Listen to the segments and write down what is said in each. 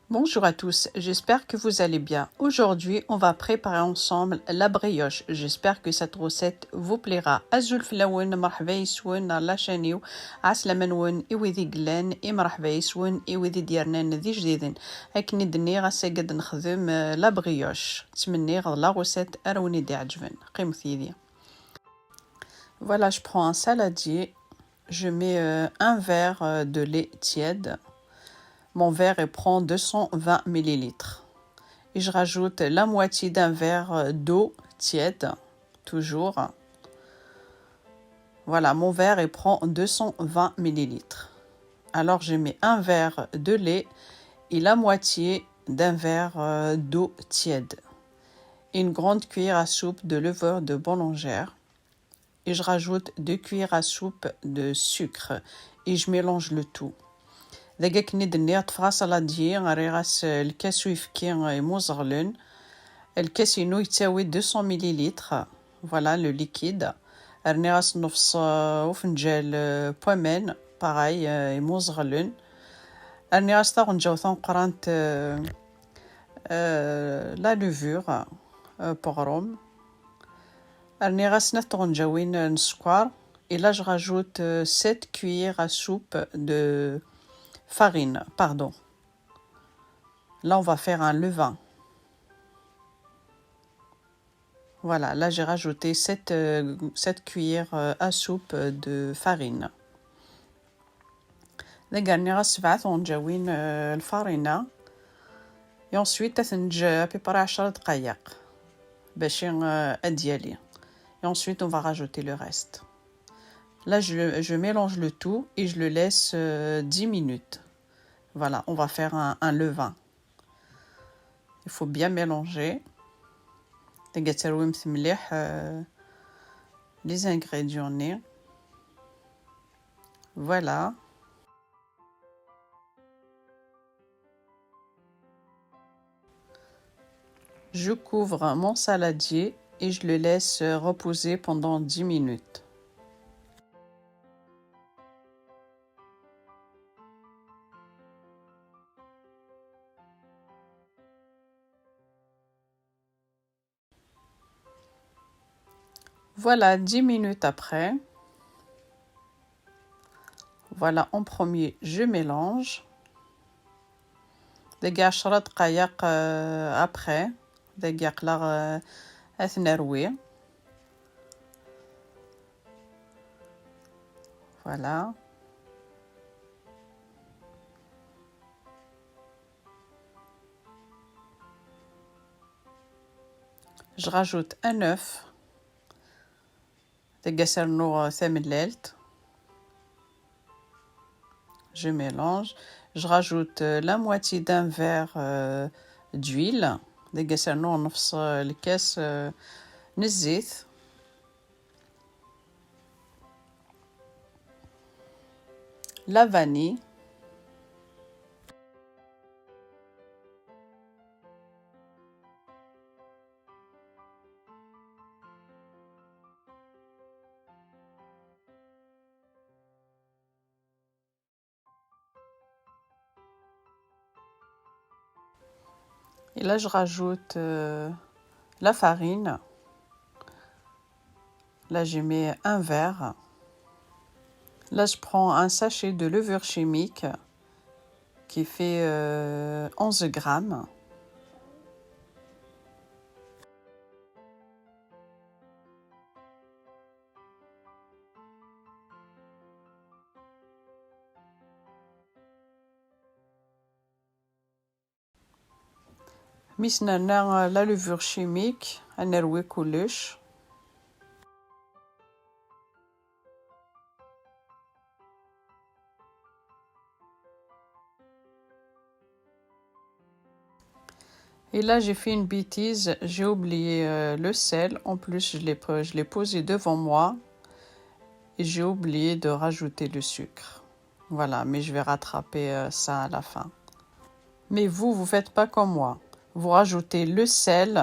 Bonjour à tous, j'espère que vous allez bien. Aujourd'hui, on va préparer ensemble la brioche. J'espère que cette recette vous plaira. Azul flawen, marhaba yiswen, la chaniou, عسلامة نون إوذي قلان مرحبا يسون إوذي ديالنا ذي جديدين. أكني دني غاسا قد نخدم لا brioche. تمني غد لا recette أروني دي عجبن. قيم ثيدي. Voilà, je prends un saladier. Je mets un verre de lait tiède. Mon verre prend 220 ml. Et je rajoute la moitié d'un verre d'eau tiède, toujours. Voilà, mon verre prend 220 ml. Alors je mets un verre de lait et la moitié d'un verre d'eau tiède. Et une grande cuillère à soupe de levure de boulangère. Et je rajoute 2 cuillères à soupe de sucre. Et je mélange le tout. دقا كني دنيا طفرا صلاديي غاري غاس الكاس ويفكي موزغلن الكاس ينو يتساوي 200 مليلتر فوالا لو ليكيد راني غاس نفس وفنجال بومان باغاي يموزغلن راني غاس تاغنجاو ثنقرانت لا لوفور بوغروم راني غاس نتغنجاوين السكر et là je rajoute 7 cuillères à soupe de farine, pardon. Là, on va faire un levain. Voilà, là, j'ai rajouté 7 cuillères à soupe de farine. دقا غاس 7 ونجاوين الفارينة. Et ensuite, تثنج أبيبرا 10 دقايق باش أديالي. Et ensuite, on va rajouter le reste. Là, je mélange le tout et je le laisse 10 minutes. Voilà, on va faire un levain. Il faut bien mélanger. Les ingrédients. Voilà. Je couvre mon saladier et je le laisse reposer pendant 10 minutes. Voilà, 10 minutes après. Voilà, en premier, je mélange. دقا 10 دقايق après. دقا قلا أثنروي. Voilà. Je rajoute un œuf. Je mélange. Je rajoute la moitié d'un verre d'huile. La vanille. Et là, je rajoute la farine. Là, je mets un verre. Là, je prends un sachet de levure chimique qui fait 11 grammes. Misnana la levure chimique, anerwe كلش. Et là, j'ai fait une bêtise, j'ai oublié le sel. En plus, je l'ai posé devant moi et j'ai oublié de rajouter le sucre. Voilà, mais je vais rattraper ça à la fin. Mais vous faites pas comme moi. Vous rajoutez le sel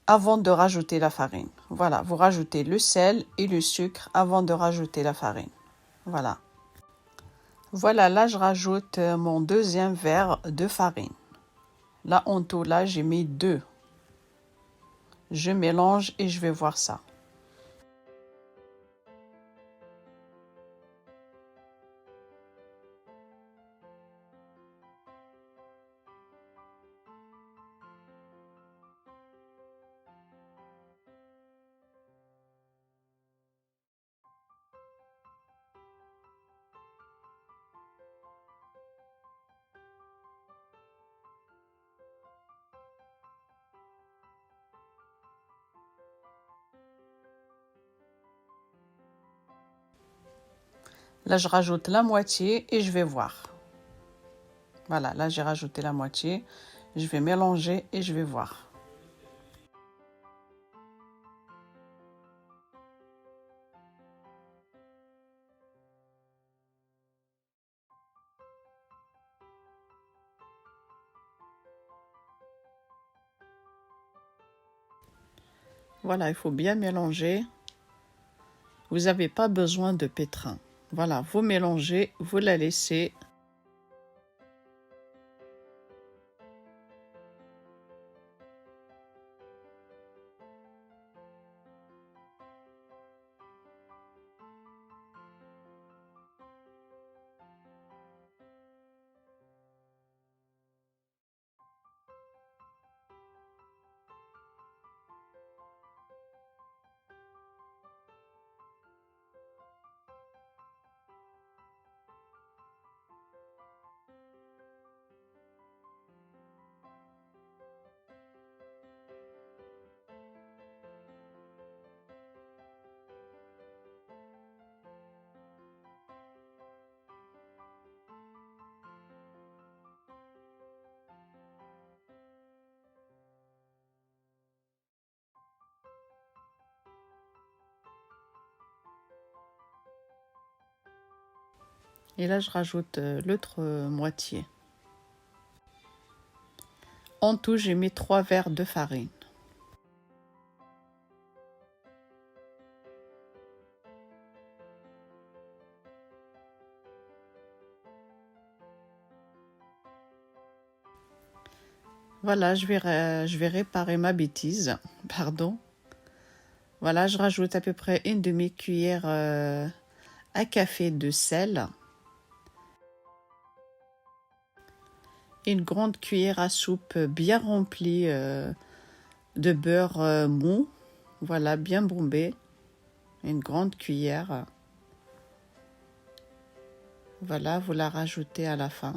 avant de rajouter la farine. Voilà, vous rajoutez le sel et le sucre avant de rajouter la farine. Voilà. Voilà, là, je rajoute mon deuxième verre de farine. Là, en tout, là, j'ai mis 2. Je mélange et je vais voir ça. Là, je rajoute la moitié et je vais voir. Voilà, là, j'ai rajouté la moitié. Je vais mélanger et je vais voir. Voilà, il faut bien mélanger. Vous n'avez pas besoin de pétrin. Voilà, vous mélangez, vous la laissez. Et là, je rajoute l'autre moitié. En tout, j'ai mis 3 verres de farine. Voilà, je vais réparer ma bêtise. Pardon. Voilà, je rajoute à peu près une demi-cuillère à café de sel. Une grande cuillère à soupe bien remplie de beurre mou. Voilà, bien bombé. Une grande cuillère. Voilà, vous la rajoutez à la fin.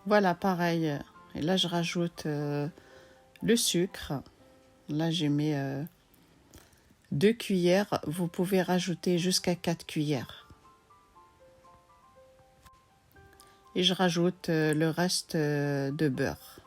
Voilà, pareil. Et là, je rajoute le sucre. Là, j'ai mis 2 cuillères. Vous pouvez rajouter jusqu'à 4 cuillères. Et je rajoute le reste de beurre.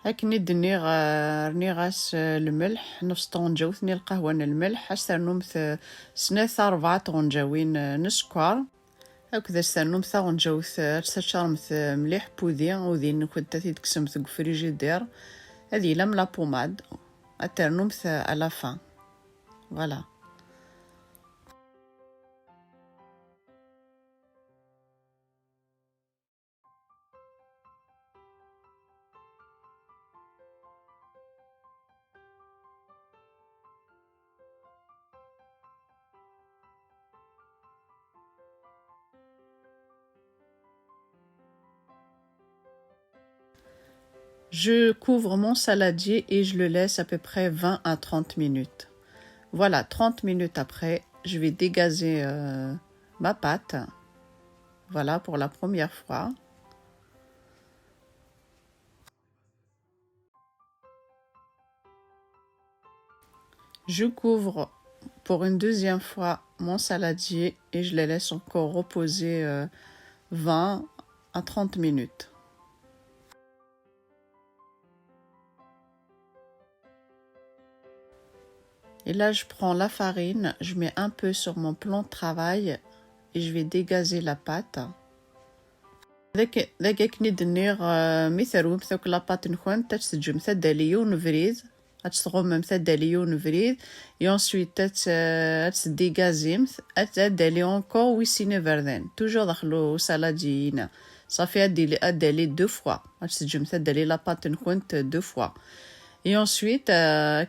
هاكني رني غاس الملح نص طونجة وثني القهوة الملح استرنوم سناث 4 طونجاوين نسكر هكذا استرنوم طونجة تشرمت مليح بودي وذين كنت تكسمت فريجيدير هذه لم لا بوماد اترنوم على فان فوالا. Je couvre mon saladier et je le laisse à peu près 20 à 30 minutes. Voilà, 30 minutes après, je vais dégazer ma pâte. Voilà pour la première fois. Je couvre pour une deuxième fois mon saladier et je le laisse encore reposer 20 à 30 minutes. Et là, je prends la farine, je mets un peu sur mon plan de travail et je vais dégazer la pâte. ذاك كني دنيغ مثل مثل لاباط نكون تتسجم مسدالي ونفريز تشتغم مسدالي ونفريز et ensuite تديغازي تدالي encore ويسيني فردان توجور دخلو سالادينا صافي ادالي دو فوا تسجم مسدالي لاباط نكون دو فوا et ensuite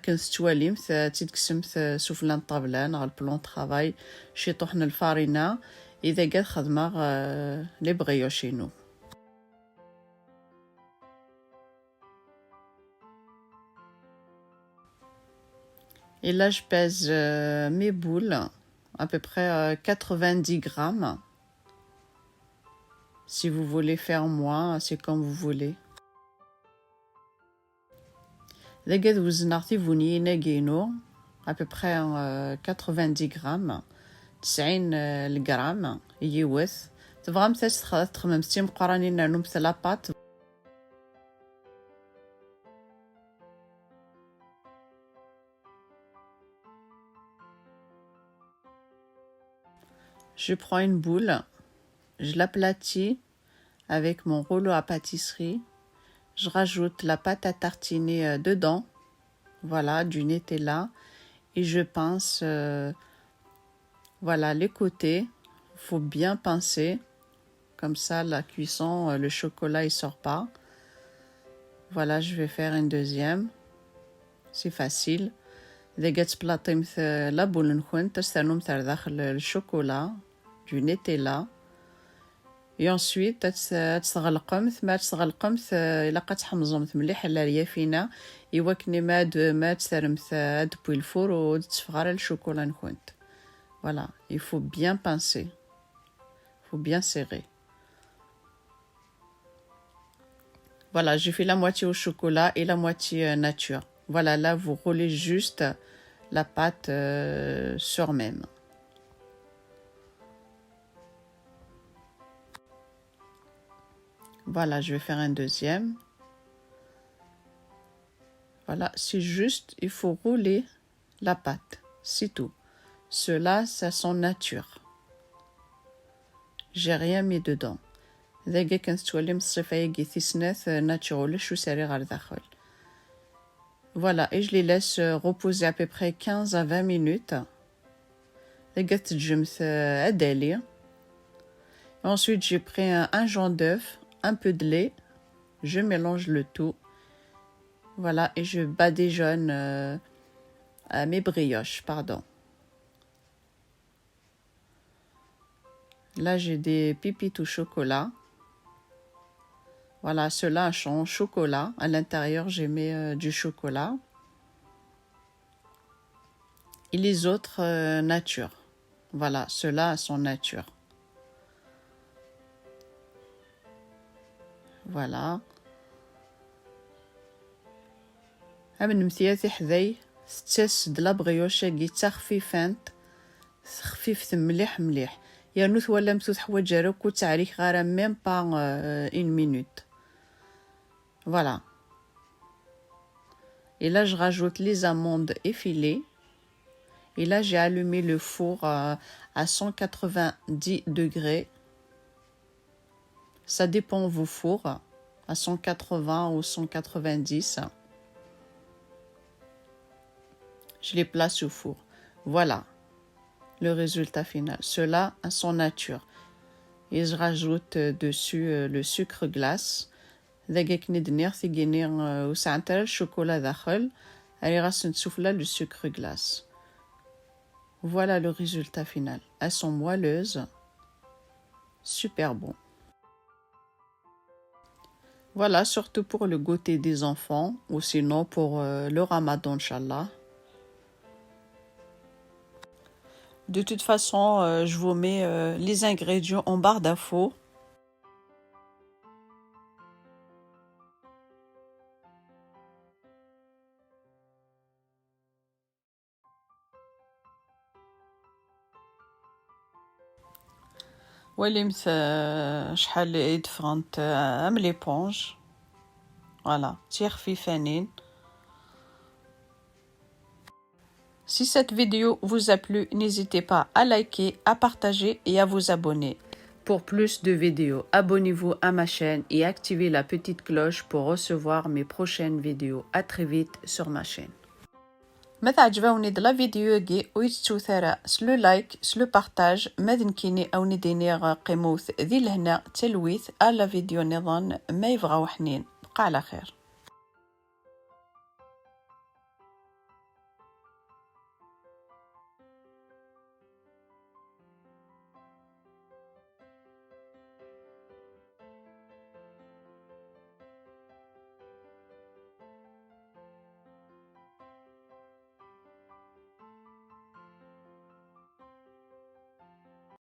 كنستواليم تيتكسم سفلان الطابلان على البلون طرافاي شي طحن الفارينه إذا قد خدمة لي بغيوشينو. Et là, je pèse mes boules, à peu près 90 grammes. Si vous voulez faire moins, c'est comme vous voulez. إذا قد وزنغتي فونينا كينو à peu près 90 grammes. 90 الغرام يوث تبغى مثلا تخمم ستيم قرانين نانو مثل لاباط. Je prends une boule, je l'aplatis avec mon rouleau à pâtisserie, je rajoute la pâte à tartiner dedans, voilà, du Nutella, et je pince voilà les côtés. Il faut bien pincer, comme ça la cuisson, le chocolat il sort pas. Voilà, je vais faire une deuxième, c'est facile. إذا قد تبلاطي مثل لا بول نكون تستنو مثل داخل الشوكولا du Nutella. Et ensuite تغلقم ثم تغلقم إلا قد تحمزم مليح على اليافينة إوا كني ما تسرمث depuis الفور وتفغر الشوكولا نكونت. Voilà, il faut bien pincer. Il faut bien serrer. Voilà, j'ai fait la moitié au chocolat et la moitié nature. Voilà, là vous roulez juste la pâte sur même. Voilà, je vais faire un deuxième. Voilà, c'est juste, il faut rouler la pâte, c'est tout. Cela, ça sent nature. J'ai rien mis dedans. ذاك كنستولي من الصفاية تيسنات ناتشورال شو ساري غير داخل. Voilà, et je les laisse reposer à peu près 15 à 20 minutes. ذاك تتجمس أدالي. Ensuite, j'ai pris un jaune d'œuf, un peu de lait. Je mélange le tout. Voilà, et je badigeonne mes brioches, pardon. Là, j'ai des pépites au chocolat. Voilà, ceux-là sont au chocolat. À l'intérieur, j'ai mis du chocolat. Et les autres, nature. Voilà, ceux-là sont nature. Voilà. من مثياتي حذي ستاس د لا بريوشة كي خفيفانت خفيف مليح مليح يا نوث ولا مسوث حوايج راكو تعريك غير ميم با une minute. Voilà. Et là je rajoute les amandes effilées. Et là j'ai allumé le four à 190 degrés. Ça dépend vos fours, à 180 ou 190. Je les place au four. Voilà le résultat final. Cela à son nature. Et je rajoute dessus le sucre glace. ذاك ندنيغ ثقينيغ وساعتها الشوكولا داخل. Allez راسن تسوفلا le sucre glace. Voilà le résultat final. Elles sont moelleuses. Super bon. Voilà, surtout pour le goûter des enfants ou sinon pour le ramadan, Inch'Allah. De toute façon, je vous mets les ingrédients en barre d'infos. وليمت شحال يدفرنت ام ليبونج voilà تي خفيفانين. Si cette vidéo vous a plu, n'hésitez pas à liker, à partager et à vous abonner. Pour plus de vidéos, abonnez-vous à ma chaîne et activez la petite cloche pour recevoir mes prochaines vidéos. À très vite sur ma chaîne. ما تعجبوني د لا فيديو كي ويتشو ثرا سلو لايك سلو بارتاج ما ذنكيني او نديني قيموث ذي لهنا تلويث على فيديو نظام ما يبغى وحنين بقى على خير.